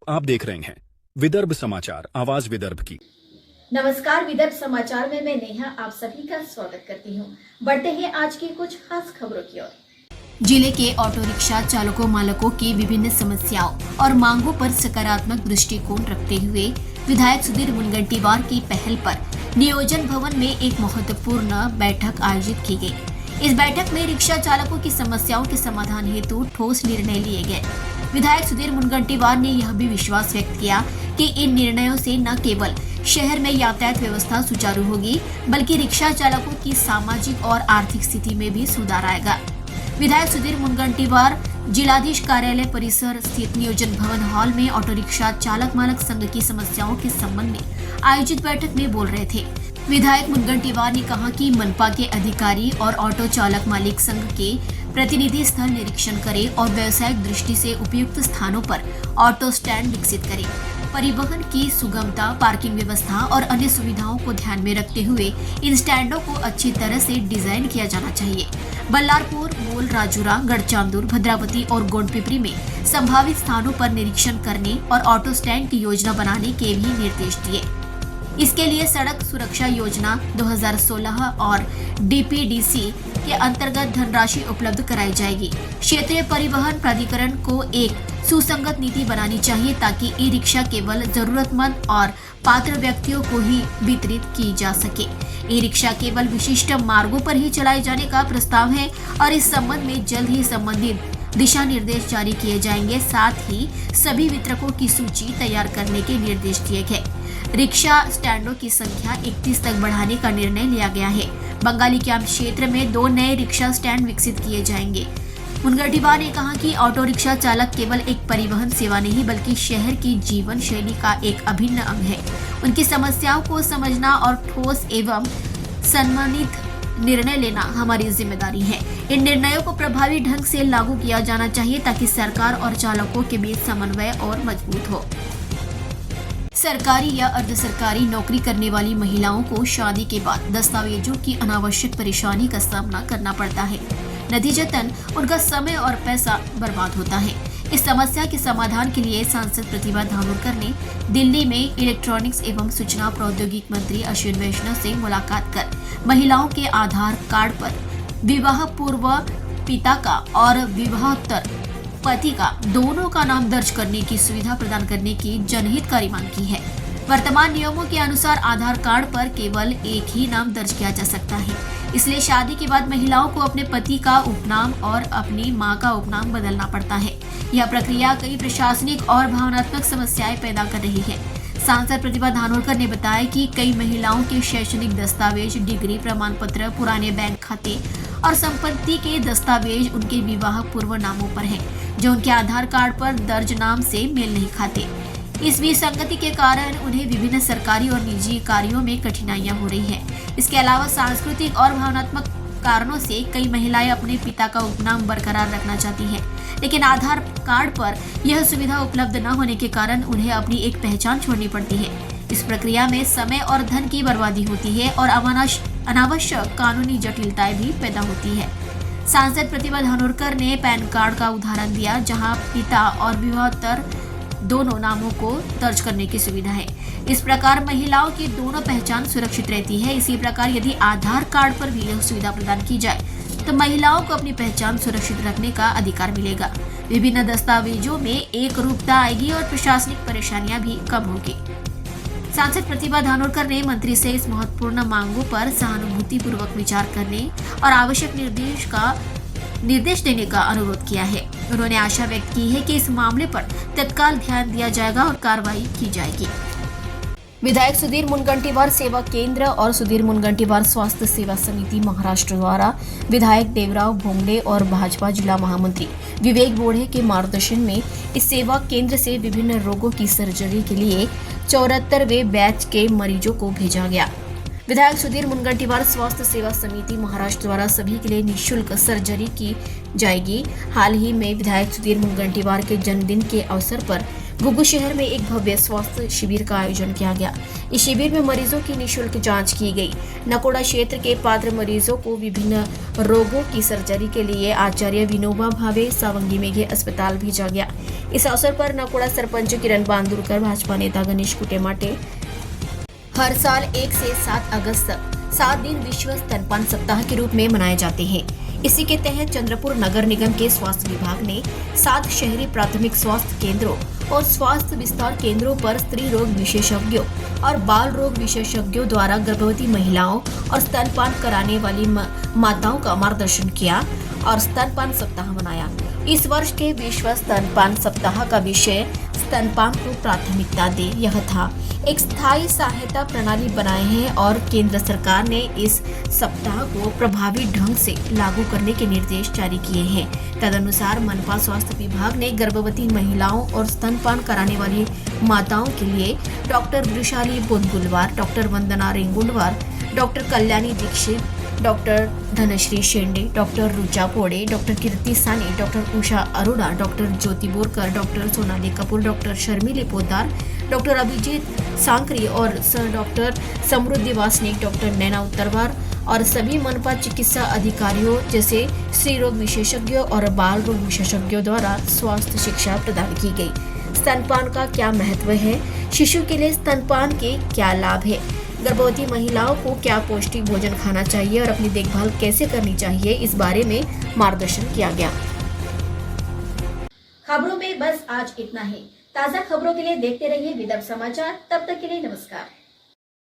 आप देख रहे हैं विदर्भ समाचार, आवाज विदर्भ की। नमस्कार, विदर्भ समाचार में मैं नेहा आप सभी का स्वागत करती हूं। बढ़ते हैं आज की कुछ खास खबरों की ओर। जिले के ऑटो रिक्शा चालकों मालकों की विभिन्न समस्याओं और मांगों पर सकारात्मक दृष्टिकोण रखते हुए विधायक सुधीर मुनगंटीवार की पहल पर नियोजन भवन में एक महत्वपूर्ण बैठक आयोजित की गई। इस बैठक में रिक्शा चालकों की समस्याओं के समाधान हेतु ठोस निर्णय लिए गए। विधायक सुधीर मुनगंटीवार ने यह भी विश्वास व्यक्त किया कि इन निर्णयों से न केवल शहर में यातायात व्यवस्था सुचारू होगी, बल्कि रिक्शा चालकों की सामाजिक और आर्थिक स्थिति में भी सुधार आएगा। विधायक सुधीर मुनगंटीवार जिलाधीश कार्यालय परिसर स्थित नियोजन भवन हॉल में ऑटो रिक्शा चालक मालक संघ की समस्याओं के संबंध में आयोजित बैठक में बोल रहे थे। विधायक मुनगंटीवार ने कहा कि मनपा के अधिकारी और ऑटो चालक मालिक संघ के प्रतिनिधि स्थल निरीक्षण करें और व्यावसायिक दृष्टि से उपयुक्त स्थानों पर ऑटो स्टैंड विकसित करें। परिवहन की सुगमता, पार्किंग व्यवस्था और अन्य सुविधाओं को ध्यान में रखते हुए इन स्टैंडों को अच्छी तरह से डिजाइन किया जाना चाहिए। बल्लारपुर, मूल, राजूरा, गढ़चांदुर, भद्रावती और गोंडपिपरी में संभावित स्थानों पर निरीक्षण करने और ऑटो स्टैंड की योजना बनाने के भी निर्देश दिए। इसके लिए सड़क सुरक्षा योजना 2016 और डीपीडीसी के अंतर्गत धनराशि उपलब्ध कराई जाएगी। क्षेत्रीय परिवहन प्राधिकरण को एक सुसंगत नीति बनानी चाहिए ताकि ई रिक्शा केवल जरूरतमंद और पात्र व्यक्तियों को ही वितरित की जा सके। ई रिक्शा केवल विशिष्ट मार्गों पर ही चलाए जाने का प्रस्ताव है और इस संबंध में जल्द ही संबंधित दिशा निर्देश जारी किए जाएंगे। साथ ही सभी वितरकों की सूची तैयार करने के निर्देश दिए गए। रिक्शा स्टैंडों की संख्या 31 तक बढ़ाने का निर्णय लिया गया है। बंगाली कैंप क्षेत्र में 2 नए रिक्शा स्टैंड विकसित किए जाएंगे। मुनगंटीवार ने कहा कि ऑटो रिक्शा चालक केवल एक परिवहन सेवा नहीं बल्कि शहर की जीवन शैली का एक अभिन्न अंग है। उनकी समस्याओं को समझना और ठोस एवं सम्मानित निर्णय लेना हमारी जिम्मेदारी है। इन निर्णयों को प्रभावी ढंग से लागू किया जाना चाहिए ताकि सरकार और चालकों के बीच समन्वय और मजबूत हो। सरकारी या अर्ध सरकारी नौकरी करने वाली महिलाओं को शादी के बाद दस्तावेजों की अनावश्यक परेशानी का सामना करना पड़ता है। नतीजतन उनका समय और पैसा बर्बाद होता है। इस समस्या के समाधान के लिए सांसद प्रतिभा धानोरकर ने दिल्ली में इलेक्ट्रॉनिक्स एवं सूचना प्रौद्योगिकी मंत्री अश्विनी वैष्णव से मुलाकात कर महिलाओं के आधार कार्ड पर विवाह पूर्व पिता का और विवाहोत्तर पति का दोनों का नाम दर्ज करने की सुविधा प्रदान करने की जनहितकारी मांग की है। वर्तमान नियमों के अनुसार आधार कार्ड पर केवल एक ही नाम दर्ज किया जा सकता है, इसलिए शादी के बाद महिलाओं को अपने पति का उपनाम और अपनी मां का उपनाम बदलना पड़ता है। यह प्रक्रिया कई प्रशासनिक और भावनात्मक समस्याएं पैदा कर रही है। सांसद प्रतिभा धानोरकर ने बताया कि कई महिलाओं के शैक्षणिक दस्तावेज, डिग्री प्रमाण पत्र, पुराने बैंक खाते और संपत्ति के दस्तावेज उनके विवाह पूर्व नामों पर हैं, जो उनके आधार कार्ड पर दर्ज नाम से मेल नहीं खाते। इस विसंगति के कारण उन्हें विभिन्न सरकारी और निजी कार्यों में कठिनाइयां हो रही हैं। इसके अलावा सांस्कृतिक और भावनात्मक कारणों से कई महिलाएं अपने पिता का उपनाम बरकरार रखना चाहती हैं, लेकिन आधार कार्ड पर यह सुविधा उपलब्ध न होने के कारण उन्हें अपनी एक पहचान छोड़नी पड़ती है। इस प्रक्रिया में समय और धन की बर्बादी होती है और अनावश्यक कानूनी जटिलताएं भी पैदा होती है। सांसद प्रतिभा धानोरकर ने पैन कार्ड का उदाहरण दिया, जहां पिता और विवाहोत्तर दोनों नामों को दर्ज करने की सुविधा है। इस प्रकार महिलाओं की दोनों पहचान सुरक्षित रहती है। इसी प्रकार यदि आधार कार्ड पर भी यह सुविधा प्रदान की जाए तो महिलाओं को अपनी पहचान सुरक्षित रखने का अधिकार मिलेगा। विभिन्न दस्तावेजों में एक रूपता आएगी और प्रशासनिक परेशानियां भी कम होगी। सांसद प्रतिभा धानोरकर ने मंत्री से इस महत्वपूर्ण मांगों पर सहानुभूति पूर्वक विचार करने और आवश्यक निर्देश देने का अनुरोध किया है। उन्होंने आशा व्यक्त की है कि इस मामले पर तत्काल ध्यान दिया जाएगा और कार्रवाई की जाएगी। विधायक सुधीर मुनगंटीवार सेवा केंद्र और सुधीर मुनगंटीवार स्वास्थ्य सेवा समिति महाराष्ट्र द्वारा विधायक देवराव भोंगले और भाजपा जिला महामंत्री विवेक बोढ़े के मार्गदर्शन में इस सेवा केंद्र से विभिन्न रोगों की सर्जरी के लिए 74वें बैच के मरीजों को भेजा गया। विधायक सुधीर मुनगंटीवार स्वास्थ्य सेवा समिति महाराष्ट्र द्वारा सभी के लिए निःशुल्क सर्जरी की जाएगी। हाल ही में विधायक सुधीर मुनगंटीवार के जन्मदिन के अवसर पर गुगु शहर में एक भव्य स्वास्थ्य शिविर का आयोजन किया गया। इस शिविर में मरीजों की निःशुल्क जांच की गई। नकोड़ा क्षेत्र के पात्र मरीजों को विभिन्न रोगों की सर्जरी के लिए आचार्य विनोबा भावे सावंगी मेघे अस्पताल भेजा गया। इस अवसर पर नकोड़ा सरपंच किरण बांदुरकर, भाजपा नेता गणेश कुटेमाटे हर साल 1 से 7 अगस्त तक 7 दिन विश्व स्तनपान सप्ताह के रूप में मनाए जाते हैं। इसी के तहत चंद्रपुर नगर निगम के स्वास्थ्य विभाग ने 7 शहरी प्राथमिक स्वास्थ्य केंद्रों और स्वास्थ्य विस्तार केंद्रों पर स्त्री रोग विशेषज्ञों और बाल रोग विशेषज्ञों द्वारा गर्भवती महिलाओं और स्तनपान कराने वाली माताओं का मार्गदर्शन किया और स्तनपान सप्ताह मनाया। इस वर्ष के विश्व स्तनपान सप्ताह का विषय स्तनपान को प्राथमिकता दे यह था। एक स्थायी सहायता प्रणाली बनाए हैं और केंद्र सरकार ने इस सप्ताह को प्रभावी ढंग से लागू करने के निर्देश जारी किए हैं। तदनुसार मनपा स्वास्थ्य विभाग ने गर्भवती महिलाओं और स्तनपान कराने वाली माताओं के लिए doctor Vrushali Bodgulwar, doctor Vandana Rengundwar, doctor Kalyani Dixit, doctor Dhanashree Shende, doctor Rucha Pode, doctor Kirti Sani, doctor Usha Arora, doctor Jyoti Borkar, doctor Sonali Kapoor, doctor Sharmili Poddar, doctor Abhijeet Sankari और डॉक्टर समृद्धि वासनिक, डॉक्टर नैना उत्तरवार और सभी मनपा चिकित्सा अधिकारियों जैसे स्त्री रोग विशेषज्ञों और बाल रोग विशेषज्ञों द्वारा स्वास्थ्य शिक्षा प्रदान की गई। स्तनपान का क्या महत्व है, शिशु के लिए स्तनपान के क्या लाभ है, गर्भवती महिलाओं को क्या पौष्टिक भोजन खाना चाहिए और अपनी देखभाल कैसे करनी चाहिए, इस बारे में मार्गदर्शन किया गया। खबरों में बस आज इतना ही। ताज़ा खबरों के लिए देखते रहिए विदर्भ समाचार। तब तक के लिए नमस्कार।